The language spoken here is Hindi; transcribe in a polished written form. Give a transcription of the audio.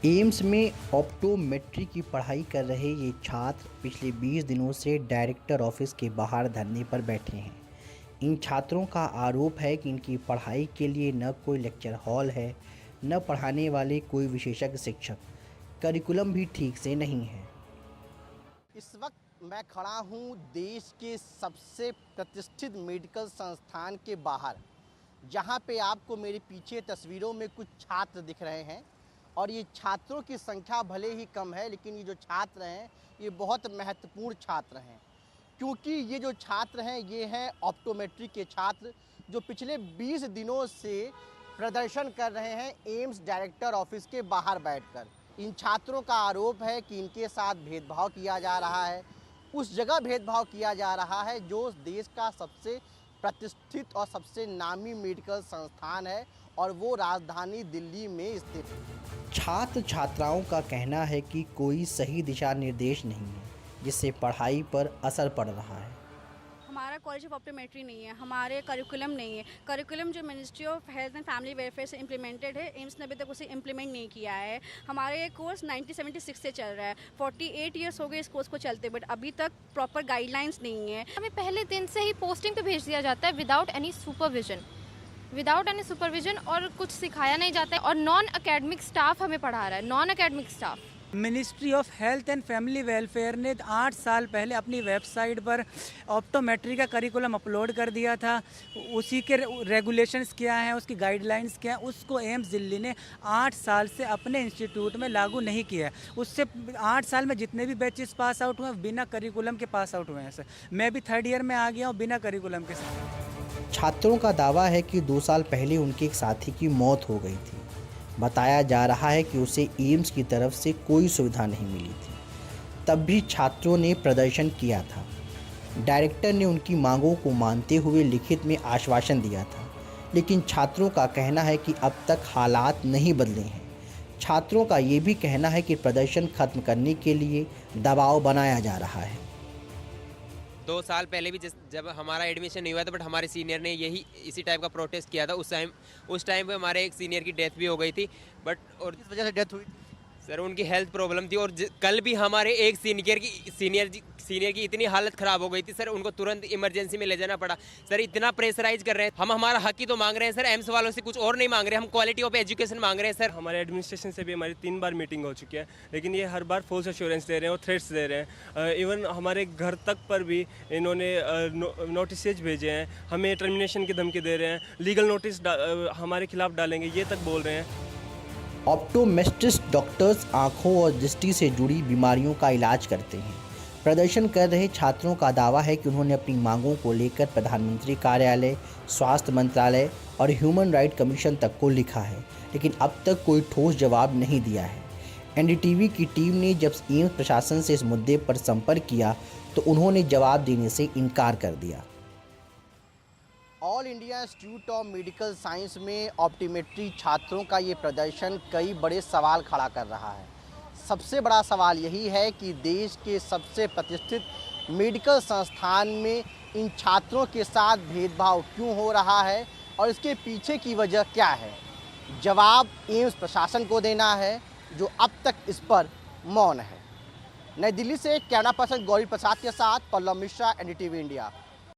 एम्स में ऑप्टोमेट्री की पढ़ाई कर रहे ये छात्र पिछले 20 दिनों से डायरेक्टर ऑफिस के बाहर धरने पर बैठे हैं। इन छात्रों का आरोप है कि इनकी पढ़ाई के लिए न कोई लेक्चर हॉल है, न पढ़ाने वाले कोई विशेषज्ञ शिक्षक, करिकुलम भी ठीक से नहीं है। इस वक्त मैं खड़ा हूँ देश के सबसे प्रतिष्ठित मेडिकल संस्थान के बाहर, जहाँ पे आपको मेरे पीछे तस्वीरों में कुछ छात्र दिख रहे हैं। और ये छात्रों की संख्या भले ही कम है, लेकिन ये जो छात्र हैं ये बहुत महत्वपूर्ण छात्र हैं, क्योंकि ये जो छात्र हैं ये हैं ऑप्टोमेट्री के छात्र, जो पिछले 20 दिनों से प्रदर्शन कर रहे हैं एम्स डायरेक्टर ऑफिस के बाहर बैठकर। इन छात्रों का आरोप है कि इनके साथ भेदभाव किया जा रहा है, उस जगह भेदभाव किया जा रहा है जो देश का सबसे प्रतिष्ठित और सबसे नामी मेडिकल संस्थान है, और वो राजधानी दिल्ली में स्थित है। छात्र छात्राओं का कहना है कि कोई सही दिशा निर्देश नहीं है, जिससे पढ़ाई पर असर पड़ रहा है। हमारा कॉलेज ऑफ ऑप्टोमेट्री नहीं है, हमारे करिकुलम नहीं है। करिकुलम जो ministry of health and family welfare से इम्प्लीमेंटेड है, एम्स ने अभी तक उसे इम्प्लीमेंट नहीं किया है। हमारे कोर्स 1976 से चल रहा है, 48 ईयर्स हो गए इस कोर्स को चलते, बट अभी तक प्रॉपर गाइडलाइंस नहीं है। हमें पहले दिन से ही पोस्टिंग पे भेज दिया जाता है विदाउट एनी सुपरविजन और कुछ सिखाया नहीं जाता है। और नॉन एकेडमिक स्टाफ हमें पढ़ा रहा है, non academic staff. Ministry of health and family welfare ने 8 साल पहले अपनी वेबसाइट पर ऑप्टोमेट्री का करिकुलम अपलोड कर दिया था। उसी के रेगुलेशंस क्या हैं, उसकी गाइडलाइंस क्या हैं, उसको एम्स दिल्ली ने 8 साल से अपने इंस्टीट्यूट में लागू नहीं किया है। उससे 8 साल में जितने भी बैचेस पास आउट हुए हैं बिना करिकुलम के पास आउट हुए हैं सर। मैं भी 3rd ईयर में आ गया हूँ बिना करिकुलम के साथ। छात्रों का दावा है कि 2 साल पहले उनके एक साथी की मौत हो गई थी। बताया जा रहा है कि उसे एम्स की तरफ से कोई सुविधा नहीं मिली थी। तब भी छात्रों ने प्रदर्शन किया था। डायरेक्टर ने उनकी मांगों को मानते हुए लिखित में आश्वासन दिया था, लेकिन छात्रों का कहना है कि अब तक हालात नहीं बदले हैं। छात्रों का ये भी कहना है कि प्रदर्शन खत्म करने के लिए दबाव बनाया जा रहा है। 2 साल पहले भी जब हमारा एडमिशन नहीं हुआ था, बट हमारे सीनियर ने यही इसी टाइप का प्रोटेस्ट किया था। उस टाइम पे हमारे एक सीनियर की डेथ भी हो गई थी, बट और किस वजह से डेथ हुई? सर उनकी हेल्थ प्रॉब्लम थी। और कल भी हमारे एक सीनियर की इतनी हालत ख़राब हो गई थी सर, उनको तुरंत इमरजेंसी में ले जाना पड़ा। सर इतना प्रेशराइज कर रहे हैं, हम हमारा हक ही तो मांग रहे हैं सर, एम्स वालों से कुछ और नहीं मांग रहे, हम क्वालिटी ऑफ एजुकेशन मांग रहे हैं सर। हमारे एडमिनिस्ट्रेशन से भी हमारी 3 बार मीटिंग हो चुकी है, लेकिन ये हर बार फॉल्स एश्योरेंस दे रहे हैं और थ्रेट्स दे रहे हैं। इवन हमारे घर तक पर भी इन्होंने नोटिस भेजे हैं, हमें टर्मिनेशन की धमकी दे रहे हैं, लीगल नोटिस हमारे खिलाफ डालेंगे, ये तक बोल रहे हैं। ऑप्टोमेट्रिस्ट डॉक्टर्स आँखों और दृष्टि से जुड़ी बीमारियों का इलाज करते हैं। प्रदर्शन कर रहे छात्रों का दावा है कि उन्होंने अपनी मांगों को लेकर प्रधानमंत्री कार्यालय, स्वास्थ्य मंत्रालय और ह्यूमन राइट कमीशन तक को लिखा है, लेकिन अब तक कोई ठोस जवाब नहीं दिया है। एनडीटीवी की टीम ने जब एम्स प्रशासन से इस मुद्दे पर संपर्क किया तो उन्होंने जवाब देने से इनकार कर दिया। All India institute of medical science में ऑप्टोमेट्री छात्रों का ये प्रदर्शन कई बड़े सवाल खड़ा कर रहा है। सबसे बड़ा सवाल यही है कि देश के सबसे प्रतिष्ठित मेडिकल संस्थान में इन छात्रों के साथ भेदभाव क्यों हो रहा है और इसके पीछे की वजह क्या है। जवाब एम्स प्रशासन को देना है, जो अब तक इस पर मौन है। नई दिल्ली से कैमरा पर्सन गौरी प्रसाद के साथ पल्लव मिश्रा, एनडीटीवी इंडिया।